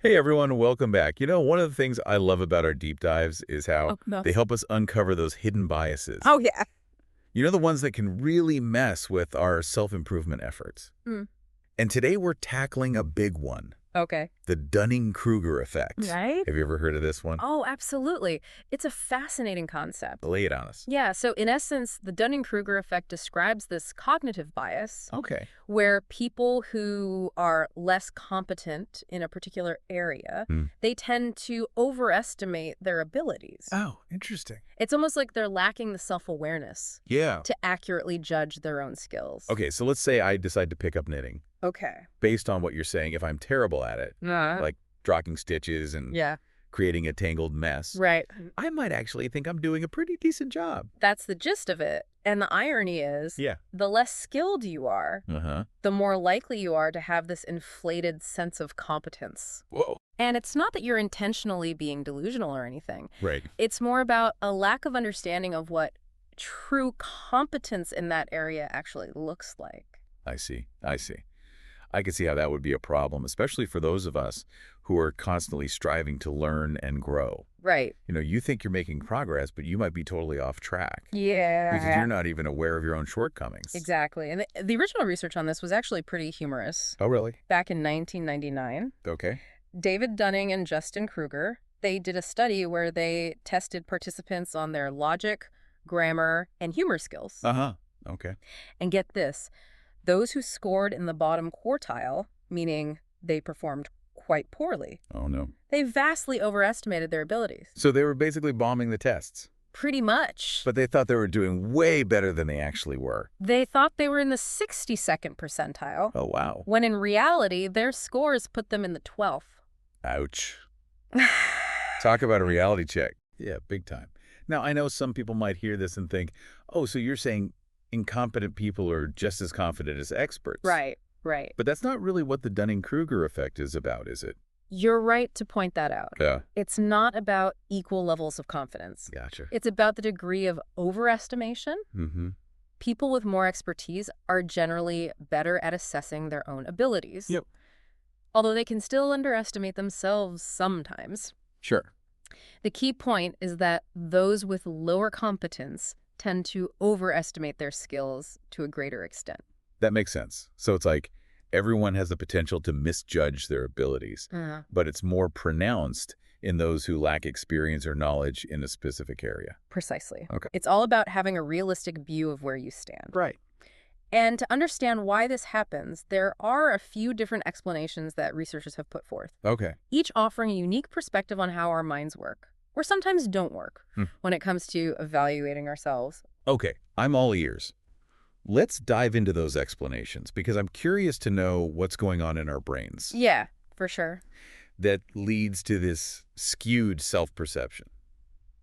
Hey everyone, welcome back. One of the things I love about our deep dives is how Oh, no. they help us uncover those hidden biases. Oh, yeah. The ones that can really mess with our self-improvement efforts. Mm, And today we're tackling a big one, okay. the Dunning-Kruger Effect. Right? Have you ever heard of this one? Oh, absolutely. It's a fascinating concept. Lay it on us. Yeah, so in essence, the Dunning-Kruger effect describes this cognitive bias Okay. where people who are less competent in a particular area, Hmm. they tend to overestimate their abilities. Oh, interesting. It's almost like they're lacking the self-awareness Yeah. to accurately judge their own skills. Okay, so let's say I decide to pick up knitting. Okay. Based on what you're saying, if I'm terrible at it, Uh, like dropping stitches and yeah, creating a tangled mess, right. I might actually think I'm doing a pretty decent job. That's the gist of it. And the irony is, Yeah. the less skilled you are, Uh-huh. the more likely you are to have this inflated sense of competence. Whoa. And it's not that you're intentionally being delusional or anything. Right. It's more about a lack of understanding of what true competence in that area actually looks like. I see. I see. I can see how that would be a problem, especially for those of us who are constantly striving to learn and grow. Right. You think you're making progress, but you might be totally off track because Yeah. you're not even aware of your own shortcomings. Exactly. And the original research on this was actually pretty humorous. Oh, really? Back in 1999, Okay. David Dunning and Justin Kruger, they did a study where they tested participants on their logic, grammar, and humor skills. Uh-huh. Okay. And get this, those who scored in the bottom quartile, meaning they performed quite poorly, Oh, no. they vastly overestimated their abilities. So they were basically bombing the tests, Pretty much. but they thought they were doing way better than they actually were. They thought they were in the 62nd percentile, Oh, wow. when in reality, their scores put them in the 12th. Ouch. Talk about a reality check. Yeah, big time. Now, I know some people might hear this and think, oh, so you're saying incompetent people are just as confident as experts. Right, right. But that's not really what the Dunning-Kruger effect is about, is it? You're right to point that out. Yeah. It's not about equal levels of confidence. Gotcha. It's about the degree of overestimation. Mm-hmm. People with more expertise are generally better at assessing their own abilities. Yep. Although they can still underestimate themselves sometimes. Sure. The key point is that those with lower competence tend to overestimate their skills to a greater extent. That makes sense. So it's like everyone has the potential to misjudge their abilities, but it's more pronounced in those who lack experience or knowledge in a specific area. Precisely. Okay. It's all about having a realistic view of where you stand. Right. And to understand why this happens, there are a few different explanations that researchers have put forth, Okay. each offering a unique perspective on how our minds work, or sometimes don't work, when it comes to evaluating ourselves. Okay. I'm all ears. Let's dive into those explanations because I'm curious to know what's going on in our brains Yeah, for sure. that leads to this skewed self-perception.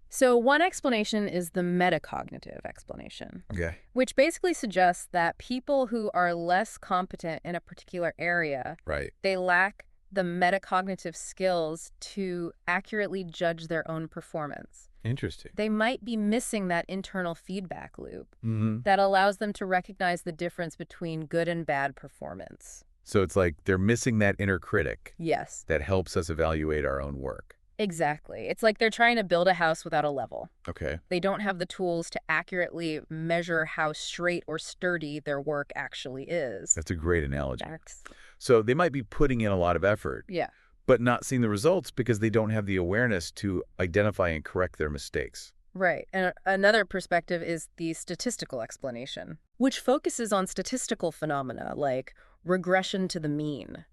So one explanation is the metacognitive explanation, Okay. which basically suggests that people who are less competent in a particular area, Right. they lack the metacognitive skills to accurately judge their own performance. Interesting. They might be missing that internal feedback loop Mm-hmm. that allows them to recognize the difference between good and bad performance. So it's like they're missing that inner critic Yes, that helps us evaluate our own work. exactly. It's like they're trying to build a house without a level. Okay. They don't have the tools to accurately measure how straight or sturdy their work actually is. That's a great analogy. Facts. So they might be putting in a lot of effort, Yeah. but not seeing the results because they don't have the awareness to identify and correct their mistakes. Right. And another perspective is the statistical explanation, which focuses on statistical phenomena like regression to the mean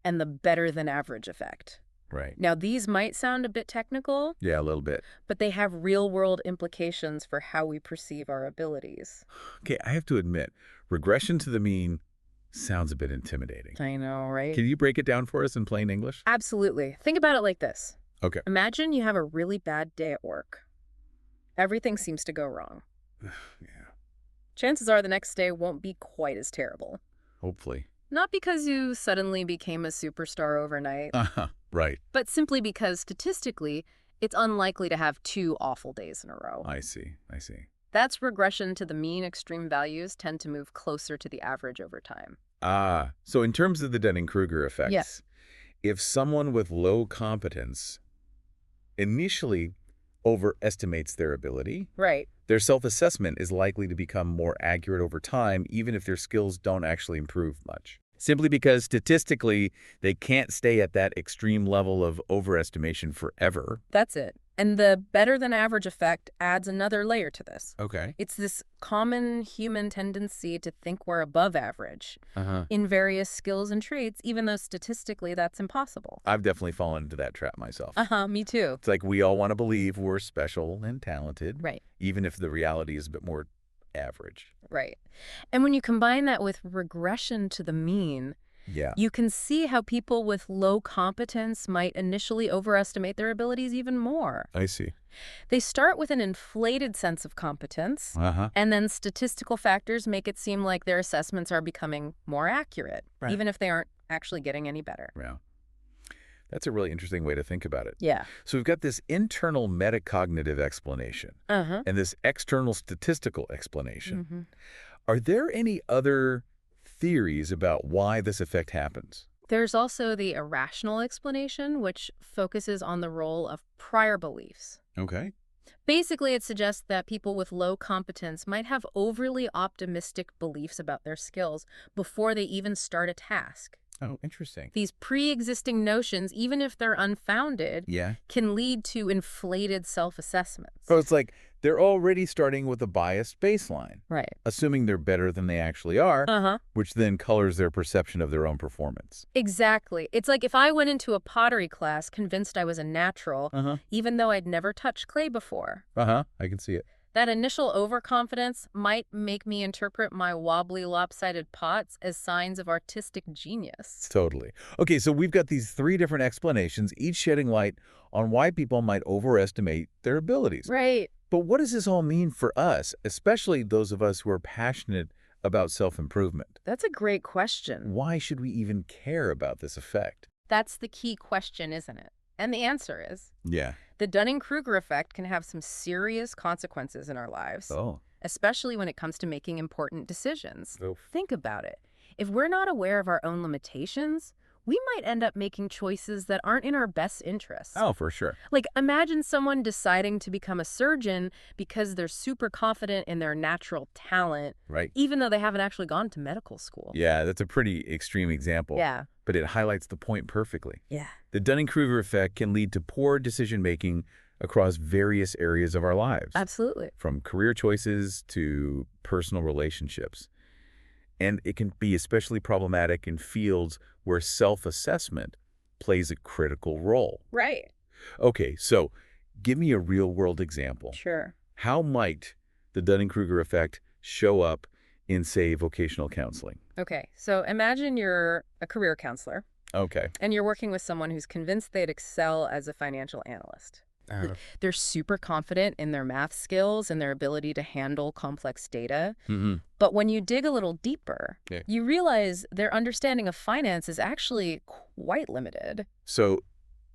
and the better than average effect. Right. Now, these might sound a bit technical, Yeah, a little bit. but they have real-world implications for how we perceive our abilities. Okay, I have to admit, regression to the mean sounds a bit intimidating. I know, right? Can you break it down for us in plain English? Absolutely. Think about it like this. Okay. Imagine you have a really bad day at work. Everything seems to go wrong. Yeah, Chances are the next day won't be quite as terrible. hopefully. Not because you suddenly became a superstar overnight, Uh-huh. Right. but simply because statistically, it's unlikely to have two awful days in a row. I see. I see. That's regression to the mean. Extreme values tend to move closer to the average over time. So in terms of the Dunning-Kruger effects, if someone with low competence initially overestimates their ability, Right. their self-assessment is likely to become more accurate over time, even if their skills don't actually improve much. Simply because statistically, they can't stay at that extreme level of overestimation forever. That's it. And the better than average effect adds another layer to this. Okay. It's this common human tendency to think we're above average Uh-huh. in various skills and traits, even though statistically that's impossible. I've definitely fallen into that trap myself. Me too. It's like we all want to believe we're special and talented, Right. even if the reality is a bit more average. Right. And when you combine that with regression to the mean, Yeah, you can see how people with low competence might initially overestimate their abilities even more. I see. They start with an inflated sense of competence, Uh-huh. and then statistical factors make it seem like their assessments are becoming more accurate, Right. even if they aren't actually getting any better. Yeah. That's a really interesting way to think about it. Yeah. So we've got this internal metacognitive explanation Uh-huh. and this external statistical explanation. Mm-hmm. Are there any other theories about why this effect happens? There's also the irrational explanation, which focuses on the role of prior beliefs. Okay. Basically, it suggests that people with low competence might have overly optimistic beliefs about their skills before they even start a task. Oh, interesting. These pre-existing notions, even if they're unfounded, Yeah. can lead to inflated self-assessments. Oh, it's like they're already starting with a biased baseline, Right. assuming they're better than they actually are, Uh-huh. which then colors their perception of their own performance. Exactly. It's like if I went into a pottery class convinced I was a natural, Uh-huh. even though I'd never touched clay before. Uh-huh. I can see it. That initial overconfidence might make me interpret my wobbly, lopsided pots as signs of artistic genius. Totally. Okay, so we've got these three different explanations, each shedding light on why people might overestimate their abilities. Right. But what does this all mean for us, especially those of us who are passionate about self-improvement? That's a great question. Why should we even care about this effect? That's the key question, isn't it? And the answer is, Yeah. the Dunning-Kruger effect can have some serious consequences in our lives, Oh. especially when it comes to making important decisions. Oh. Think about it. If we're not aware of our own limitations, we might end up making choices that aren't in our best interest. Oh, for sure. Like, imagine someone deciding to become a surgeon because they're super confident in their natural talent, Right. even though they haven't actually gone to medical school. Yeah, that's a pretty extreme example. Yeah. But it highlights the point perfectly. Yeah. The Dunning-Kruger effect can lead to poor decision-making across various areas of our lives, Absolutely. from career choices to personal relationships. And it can be especially problematic in fields where self-assessment plays a critical role. Right. Okay, so give me a real-world example. Sure. How might the Dunning-Kruger effect show up in, say, vocational counseling? Okay, so imagine you're a career counselor Okay. and you're working with someone who's convinced they'd excel as a financial analyst. They're super confident in their math skills and their ability to handle complex data. Mm-hmm. But when you dig a little deeper, Yeah. you realize their understanding of finance is actually quite limited. So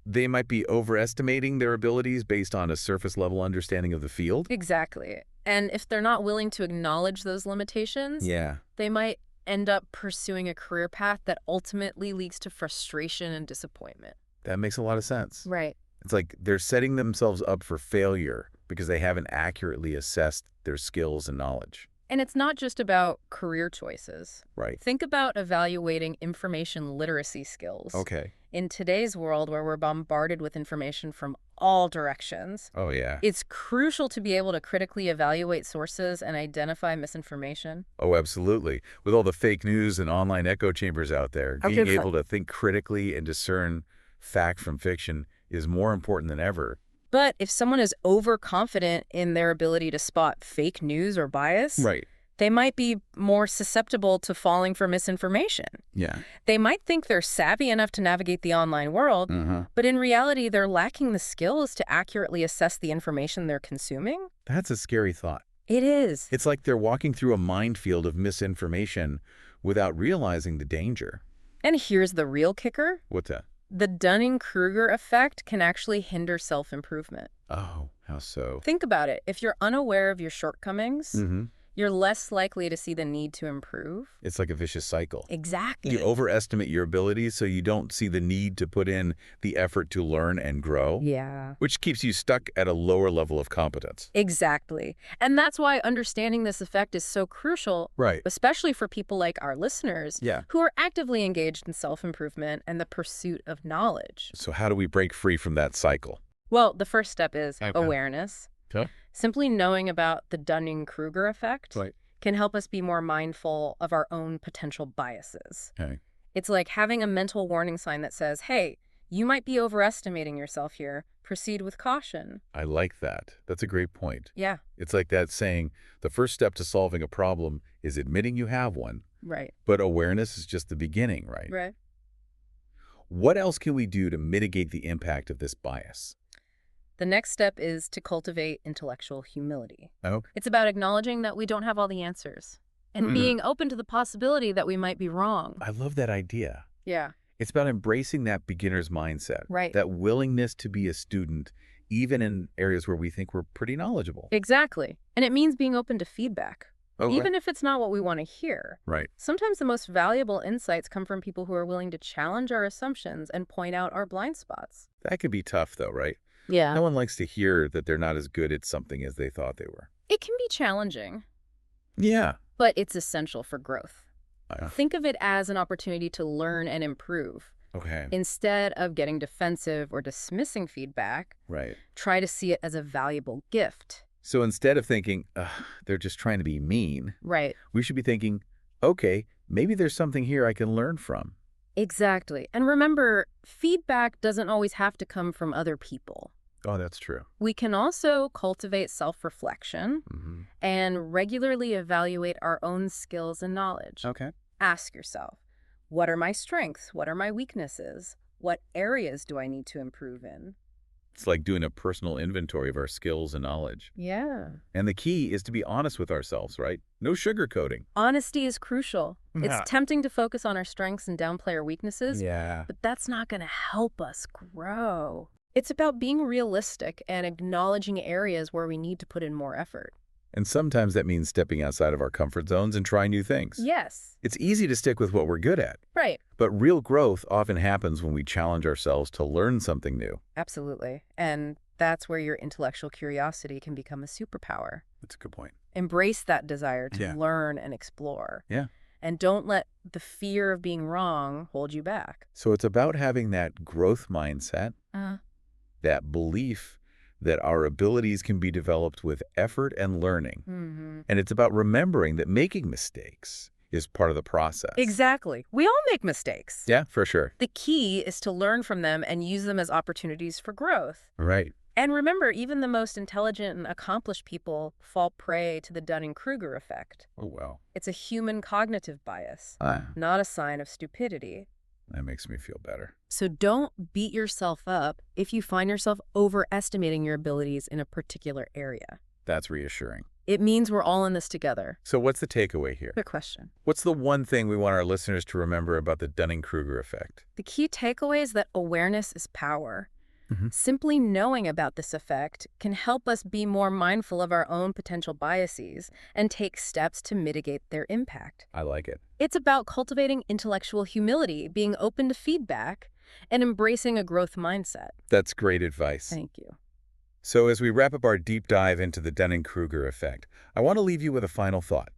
they might be overestimating their abilities based on a surface-level understanding of the field? Exactly. And if they're not willing to acknowledge those limitations, Yeah. they might end up pursuing a career path that ultimately leads to frustration and disappointment. That makes a lot of sense. Right. It's like they're setting themselves up for failure because they haven't accurately assessed their skills and knowledge. And it's not just about career choices. Right. Think about evaluating information literacy skills. Okay. In today's world where we're bombarded with information from all directions, Oh, yeah. it's crucial to be able to critically evaluate sources and identify misinformation. Oh, absolutely. With all the fake news and online echo chambers out there, being able to think critically and discern fact from fiction is more important than ever. But if someone is overconfident in their ability to spot fake news or bias, Right. they might be more susceptible to falling for misinformation. Yeah. They might think they're savvy enough to navigate the online world, but in reality, they're lacking the skills to accurately assess the information they're consuming. That's a scary thought. It is. It's like they're walking through a minefield of misinformation without realizing the danger. And here's the real kicker. What's that? The Dunning-Kruger effect can actually hinder self-improvement. Oh, how so? Think about it. If you're unaware of your shortcomings, You're less likely to see the need to improve. It's like a vicious cycle. Exactly. You overestimate your abilities so you don't see the need to put in the effort to learn and grow, Yeah. which keeps you stuck at a lower level of competence. Exactly. And that's why understanding this effect is so crucial, Right. especially for people like our listeners Yeah. who are actively engaged in self-improvement and the pursuit of knowledge. So how do we break free from that cycle? Well, the first step is Okay. awareness. Okay. Simply knowing about the Dunning-Kruger effect Right. can help us be more mindful of our own potential biases. Okay. It's like having a mental warning sign that says, hey, you might be overestimating yourself here. Proceed with caution. I like that. That's a great point. Yeah, It's like that saying, the first step to solving a problem is admitting you have one, right. but awareness is just the beginning, right? Right. What else can we do to mitigate the impact of this bias? The next step is to cultivate intellectual humility. Oh, It's about acknowledging that we don't have all the answers and being open to the possibility that we might be wrong. I love that idea. Yeah, It's about embracing that beginner's mindset, right. that willingness to be a student, even in areas where we think we're pretty knowledgeable. Exactly. And it means being open to feedback, Okay. even if it's not what we want to hear. Right. Sometimes the most valuable insights come from people who are willing to challenge our assumptions and point out our blind spots. That can be tough, though, right? Yeah. No one likes to hear that they're not as good at something as they thought they were. It can be challenging, Yeah. but it's essential for growth. Uh, Think of it as an opportunity to learn and improve. Okay. Instead of getting defensive or dismissing feedback, Right. try to see it as a valuable gift. So instead of thinking, "Ugh, they're just trying to be mean," Right. we should be thinking, okay, maybe there's something here I can learn from. Exactly. And remember, feedback doesn't always have to come from other people. Oh, that's true. We can also cultivate self-reflection Mm-hmm. and regularly evaluate our own skills and knowledge. Okay. Ask yourself, what are my strengths? What are my weaknesses? What areas do I need to improve in? It's like doing a personal inventory of our skills and knowledge. Yeah. And the key is to be honest with ourselves, right? No sugarcoating. Honesty is crucial. Yeah. It's tempting to focus on our strengths and downplay our weaknesses, Yeah. but that's not going to help us grow. It's about being realistic and acknowledging areas where we need to put in more effort. And sometimes that means stepping outside of our comfort zones and trying new things. Yes. It's easy to stick with what we're good at, Right. but real growth often happens when we challenge ourselves to learn something new. Absolutely. And that's where your intellectual curiosity can become a superpower. That's a good point. Embrace that desire to Yeah. learn and explore. Yeah. And don't let the fear of being wrong hold you back. So it's about having that growth mindset, that belief that our abilities can be developed with effort and learning. Mm-hmm. And it's about remembering that making mistakes is part of the process. Exactly. We all make mistakes. Yeah, for sure. The key is to learn from them and use them as opportunities for growth. Right. And remember, even the most intelligent and accomplished people fall prey to the Dunning-Kruger effect. Oh, well. It's a human cognitive bias, Ah, not a sign of stupidity. that makes me feel better. So don't beat yourself up if you find yourself overestimating your abilities in a particular area. That's reassuring. It means we're all in this together. So what's the takeaway here? Good question. What's the one thing we want our listeners to remember about the Dunning-Kruger effect? The key takeaway is that awareness is power. Mhm. Simply knowing about this effect can help us be more mindful of our own potential biases and take steps to mitigate their impact. I like it. It's about cultivating intellectual humility, being open to feedback, and embracing a growth mindset. That's great advice. Thank you. So as we wrap up our deep dive into the Dunning-Kruger effect, I want to leave you with a final thought.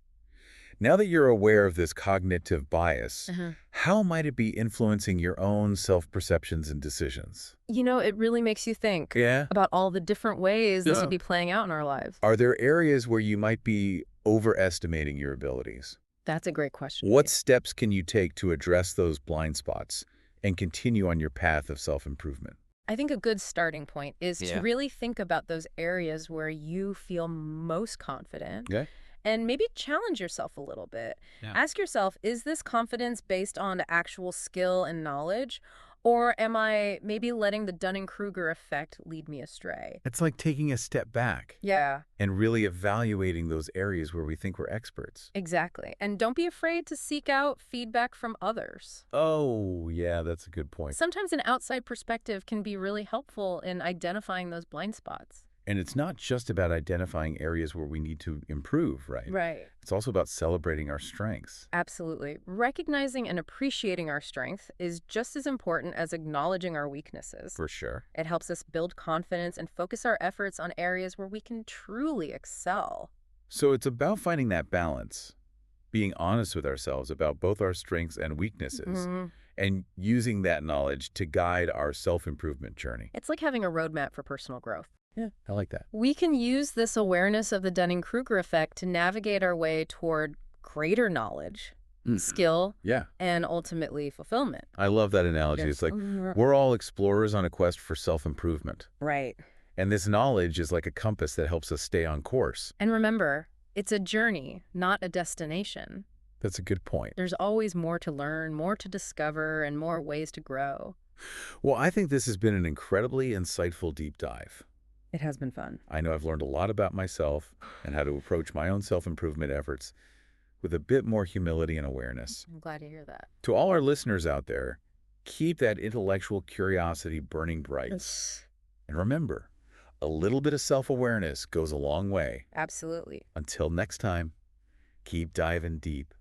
Now that you're aware of this cognitive bias, how might it be influencing your own self-perceptions and decisions? You know, it really makes you think Yeah? about all the different ways this Yeah. would be playing out in our lives. Are there areas where you might be overestimating your abilities? That's a great question. What steps can you take to address those blind spots and continue on your path of self-improvement? I think a good starting point is Yeah. to really think about those areas where you feel most confident. Okay. And maybe challenge yourself a little bit. Yeah. Ask yourself, is this confidence based on actual skill and knowledge? Or am I maybe letting the Dunning-Kruger effect lead me astray? It's like taking a step back Yeah, and really evaluating those areas where we think we're experts. exactly. And don't be afraid to seek out feedback from others. Oh, yeah, that's a good point. Sometimes an outside perspective can be really helpful in identifying those blind spots. And it's not just about identifying areas where we need to improve, right? Right. It's also about celebrating our strengths. Absolutely. Recognizing and appreciating our strength is just as important as acknowledging our weaknesses. For sure. It helps us build confidence and focus our efforts on areas where we can truly excel. So it's about finding that balance, being honest with ourselves about both our strengths and weaknesses, Mhm. and using that knowledge to guide our self-improvement journey. It's like having a roadmap for personal growth. Yeah, I like that. We can use this awareness of the Dunning-Kruger effect to navigate our way toward greater knowledge, skill, Yeah, and ultimately fulfillment. I love that analogy. Yes. It's like we're all explorers on a quest for self-improvement. Right. And this knowledge is like a compass that helps us stay on course. And remember, it's a journey, not a destination. That's a good point. There's always more to learn, more to discover, and more ways to grow. Well, I think this has been an incredibly insightful deep dive. It has been fun. I know I've learned a lot about myself and how to approach my own self-improvement efforts with a bit more humility and awareness. I'm glad to hear that. To all our listeners out there, keep that intellectual curiosity burning bright. And remember, a little bit of self-awareness goes a long way. Absolutely. Until next time, keep diving deep.